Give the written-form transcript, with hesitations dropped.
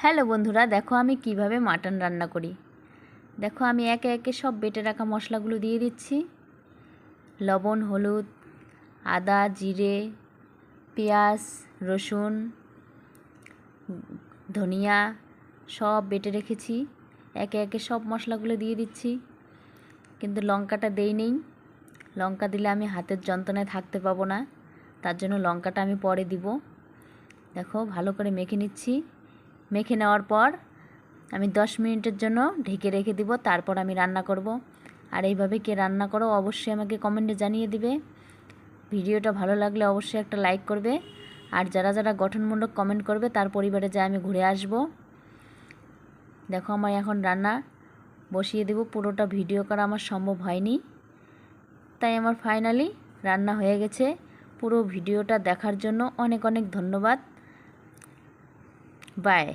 Hello বন্ধুরা, দেখো আমি কিভাবে মাটন রান্না করি। দেখো আমি একে একে সব বেটে রাখা মশলাগুলো দিয়ে দিচ্ছি। লবণ, হলুদ, আদা, জিরে, পেঁয়াজ, রসুন, ধনিয়া সব বেটে রেখেছি। একে একে সব মশলাগুলো দিয়ে দিচ্ছি, কিন্তু লঙ্কাটা দেই নেই। লঙ্কা দিলে আমি হাতের যন্ত্রণায় থাকতে পাবো না, তার জন্য লঙ্কাটা আমি পরে দিব। দেখো ভালো করে মেখে নিচ্ছি। মেখে নেওয়ার পর আমি 10 মিনিটের জন্য ঢেকে রেখে দিব, তারপর আমি রান্না করব। আর এইভাবে কে রান্না করো অবশ্যই আমাকে কমেন্টে জানিয়ে দিবে। ভিডিওটা ভালো লাগলে অবশ্যই একটা লাইক করবে, আর যারা যারা গঠনমূলক কমেন্ট করবে তার পরিবারে যা আমি ঘুরে আসব। দেখো আমার এখন রান্না বসিয়ে দেব। পুরোটা ভিডিও করা আমার সম্ভব হয়নি, তাই আমার ফাইনালি রান্না হয়ে গেছে। পুরো ভিডিওটা দেখার জন্য অনেক অনেক ধন্যবাদ। বাই।